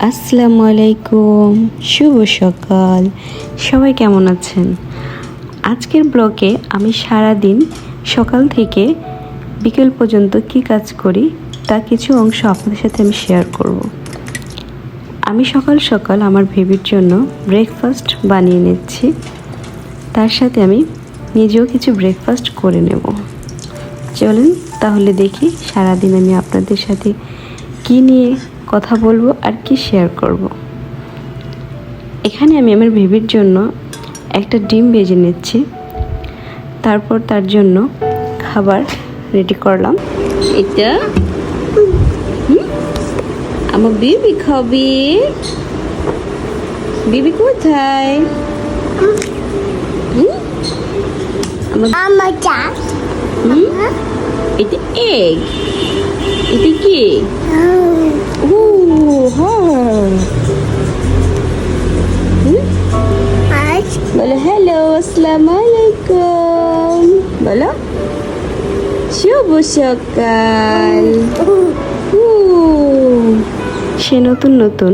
আসসালামু আলাইকুম, শুভ সকাল। সবাই কেমন আছেন? আজকের ব্লগে আমি সারা দিন সকাল থেকে বিকেল পর্যন্ত কি কাজ করি তা কিছু অংশ আপনাদের সাথে আমি শেয়ার করব। আমি সকাল সকাল আমার বেবির জন্য ব্রেকফাস্ট বানিয়ে নিচ্ছি, তার সাথে আমি নিজেও কিছু ব্রেকফাস্ট করে নেব। চলেন তাহলে দেখি সারাদিন আমি আপনাদের সাথে কি নিয়ে কথা বলবো আর কি শেয়ার করব। এখানে আমি আমার বেবির জন্য একটা ডিম ভেজে নিচ্ছি, তারপর তার জন্য খাবার রেডি করলাম। এটা আমার বেবি খাবে। বেবি কোথায়? আমার এটা এগ। এটা কি? বলো হ্যালো, আসসালামু আলাইকুম। বলো শুভ সকাল। সে নতুন নতুন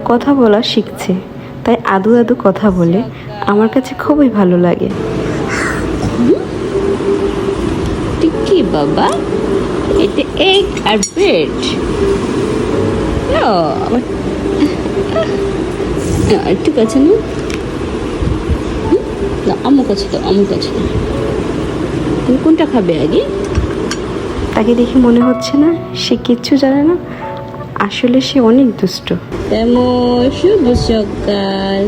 কথা বলা শিখছে, তাই আদু আদু কথা বলে আমার কাছে খুবই ভালো লাগে। কি বাবা? এটা এগ আর ব্রেড। ঠিক আছে না? আমার কাছে তো তুমি কোনটা খাবে আগে? তাকে দেখে মনে হচ্ছে না সে কিচ্ছু জানে না, আসলে সে অনেক দুষ্ট। তেমন শুভ সকাল,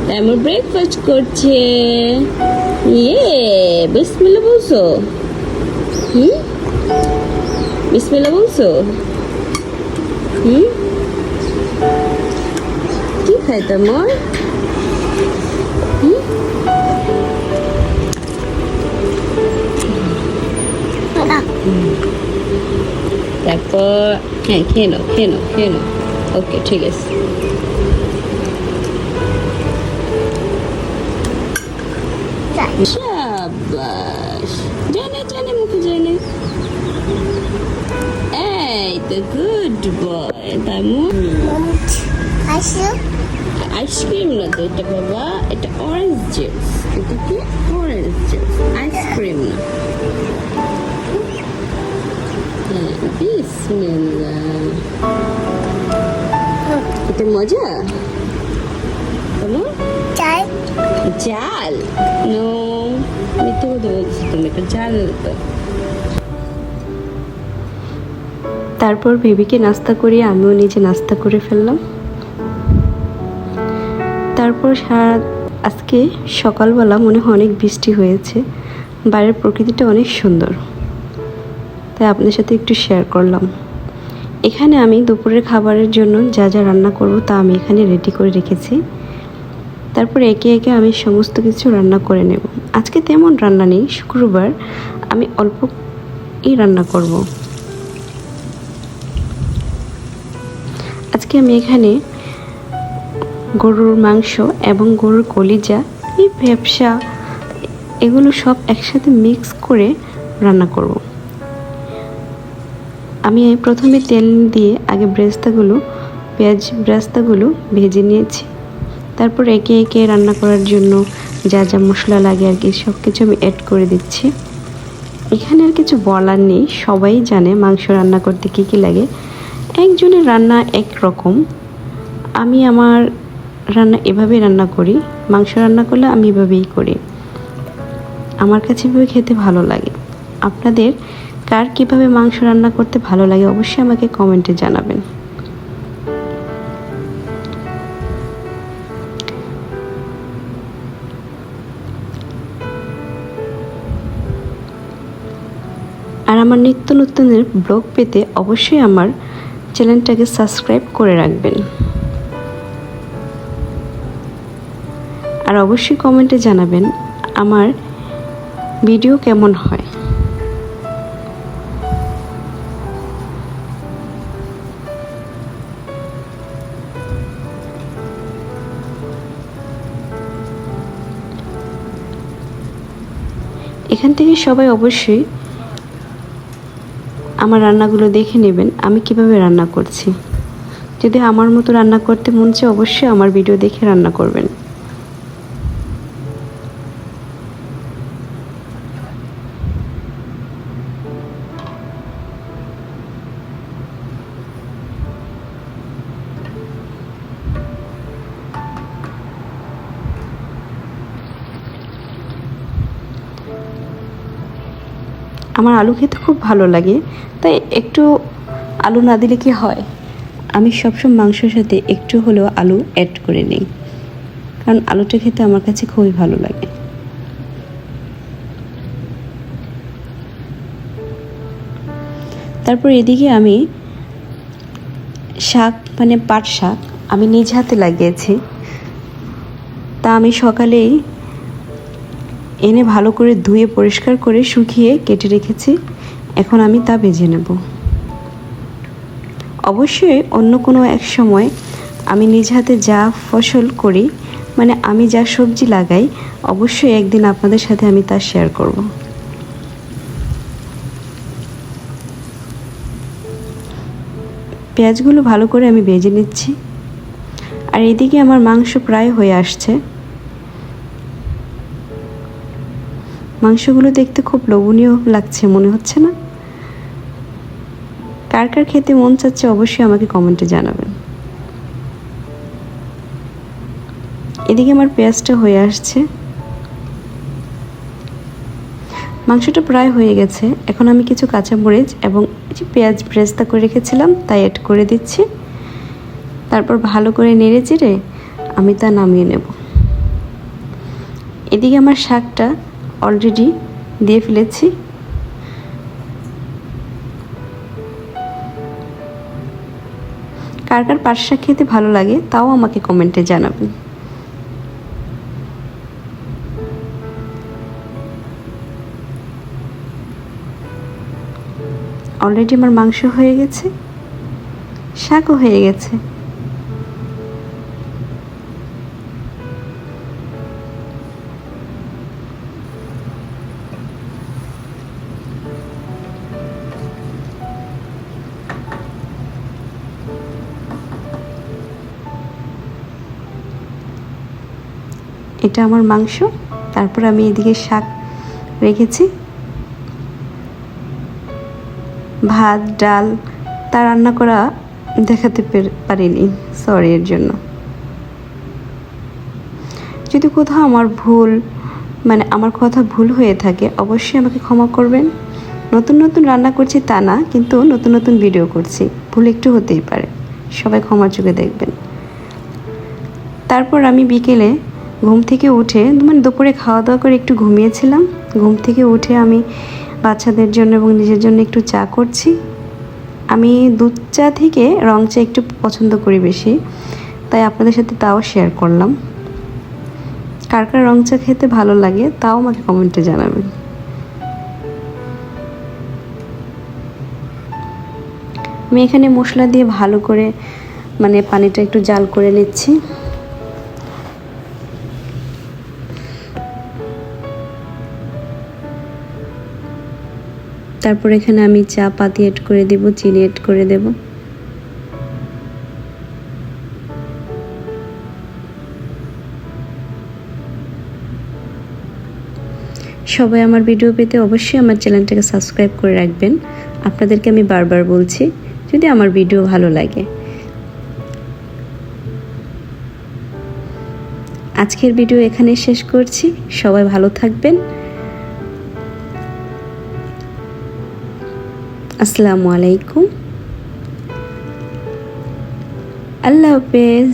তেমন ব্রেকফাস্ট করছে। বিসমিল্লাহ বলছো? বিসমিল্লাহ বলছো? কি খায় তেমন? তারপর হ্যাঁ খেয়ে নাও। ওকে ঠিক আছে। শাবাশ, জানে মুখে জানে। এই তো গুড বয়। তেমন আইসক্রিম না তো এটা বাবা, এটা অরেঞ্জ জুস। এটা কি? অরেঞ্জ জুস, আইসক্রিম না। বিসমিল্লাহ। এটা মজা। জাল? নো, মিথ্যে কথা বলছো তুমি, এটা জাল তো। তারপর বেবিকে নাস্তা করিয়ে আমিও নিজে নাস্তা করে ফেললাম। তারপর আজকে সকালবেলা মনে হয় অনেক বৃষ্টি হয়েছে, বাইরের প্রকৃতিটা অনেক সুন্দর, তাই আপনাদের সাথে একটু শেয়ার করলাম। এখানে আমি দুপুরের খাবারের জন্য যা যা রান্না করব তা আমি এখানে রেডি করে রেখেছি। তারপর একে একে আমি সমস্ত কিছু রান্না করে নেব। আজকে তেমন রান্না নেই, শুক্রবার, আমি অল্পই রান্না করব। আজকে আমি এখানে গরুর মাংস এবং গরুর কলিজা, এই ভ্যাপসা, এগুলো সব একসাথে মিক্স করে রান্না করব। আমি প্রথমে তেল দিয়ে আগে পেঁয়াজ ব্রেস্তাগুলো ভেজে নিয়েছি। তারপর একে একে রান্না করার জন্য যা যা মশলা লাগে আর কি সব কিছু আমি অ্যাড করে দিচ্ছি। এখানে আর কিছু বলার নেই, সবাই জানে মাংস রান্না করতে কী কী লাগে। একজনের রান্না এক রকম, আমি আমার রান্না এভাবেই রান্না করি। মাংস রান্না করলে আমি এভাবেই করি, আমার কাছে এভাবে খেতে ভালো লাগে। আপনাদের কার কীভাবে মাংস রান্না করতে ভালো লাগে অবশ্যই আমাকে কমেন্টে জানাবেন। আর আমার নিত্য নতুনের ব্লগ পেতে অবশ্যই আমার চ্যানেলটাকে সাবস্ক্রাইব করে রাখবেন। আর অবশ্যই কমেন্টে জানাবেন আমার ভিডিও কেমন হয়। এখান থেকে সবাই অবশ্যই আমার রান্নাগুলো দেখে নেবেন আমি কিভাবে রান্না করছি। যদি আমার মতো রান্না করতে মন চায় অবশ্যই আমার ভিডিও দেখে রান্না করবেন। আমার আলু খেতে খুব ভালো লাগে, তাই একটু আলু না দিলে কি হয়, আমি সবসময় মাংসের সাথে একটু হলেও আলু অ্যাড করে নিই, কারণ আলুটা খেতে আমার কাছে খুবই ভালো লাগে। তারপর এদিকে আমি শাক মানে পাট শাক আমি নিজ হাতে লাগিয়েছি, তা আমি সকালেই এনে ভালো করে ধুয়ে পরিষ্কার করে শুকিয়ে কেটে রেখেছি। এখন আমি তা ভেজে নেব। অবশ্যই অন্য কোনো এক সময় আমি নিজ হাতে যা ফসল করি, মানে আমি যা সবজি লাগাই, অবশ্যই একদিন আপনাদের সাথে আমি তা শেয়ার করব। পেঁয়াজগুলো ভালো করে আমি ভেজে নিচ্ছি। আর এদিকে আমার মাংস প্রায় হয়ে আসছে। মাংসগুলো দেখতে খুব লোভনীয় লাগছে মনে হচ্ছে না? কার কার খেতে মন চাচ্ছে অবশ্যই আমাকে কমেন্টে জানাবেন। এদিকে আমার পেঁয়াজটা হয়ে আসছে, মাংসটা প্রায় হয়ে গেছে। এখন আমি কিছু কাঁচামরিচ এবং পেঁয়াজ ব্রেস্তা করে রেখেছিলাম তাই অ্যাড করে দিচ্ছি। তারপর ভালো করে নেড়ে চেড়ে আমি তা নামিয়ে নেব। এদিকে আমার শাকটা অলরেডি দিয়ে ফেলেছি। কার কার পাট শাক খেতে ভালো লাগে তাও আমাকে কমেন্টে জানাবেন। অলরেডি আমার মাংস হয়ে গেছে, শাকও হয়ে গেছে। এটা আমার মাংস, তারপর আমি এদিকে শাক রেখেছি। ভাত ডাল তা রান্না করা দেখাতে পারিনি, সরি এর জন্য। যদি কোথাও আমার আমার কথা ভুল হয়ে থাকে অবশ্যই আমাকে ক্ষমা করবেন। নতুন নতুন রান্না করছি তা না, কিন্তু নতুন নতুন ভিডিও করছি, ভুল একটু হতেই পারে, সবাই ক্ষমার চোখে দেখবেন। তারপর আমি বিকেলে ঘুম থেকে উঠে দুপুরে খাওয়া দাওয়া করে একটু ঘুমিয়েছিলাম। ঘুম থেকে উঠে আমি বাচ্চাদের জন্য এবং নিজের জন্য একটু চা করছি। আমি দুধ চা থেকে রং চা একটু পছন্দ করি বেশি, তাই আপনাদের সাথে তাও শেয়ার করলাম। কার কার রং চা খেতে ভালো লাগে তাও আমাকে কমেন্টে জানাবেন। আমি এখানে মশলা দিয়ে ভালো করে পানিটা একটু জাল করে নিচ্ছি। তারপর এখানে আমি চা পাতি এড করে দেব, চিনি এড করে দেব। সবাই আমার ভিডিও পেতে অবশ্যই আমার চ্যানেলটাকে সাবস্ক্রাইব করে রাখবেন। আপনাদেরকে আমি বারবার বলছি, যদি আমার ভিডিও ভালো লাগে। আজকের ভিডিও এখানে শেষ করছি। সবাই ভালো থাকবেন। আসসালামু আলাইকুম, আল্লাহ হাফেজ।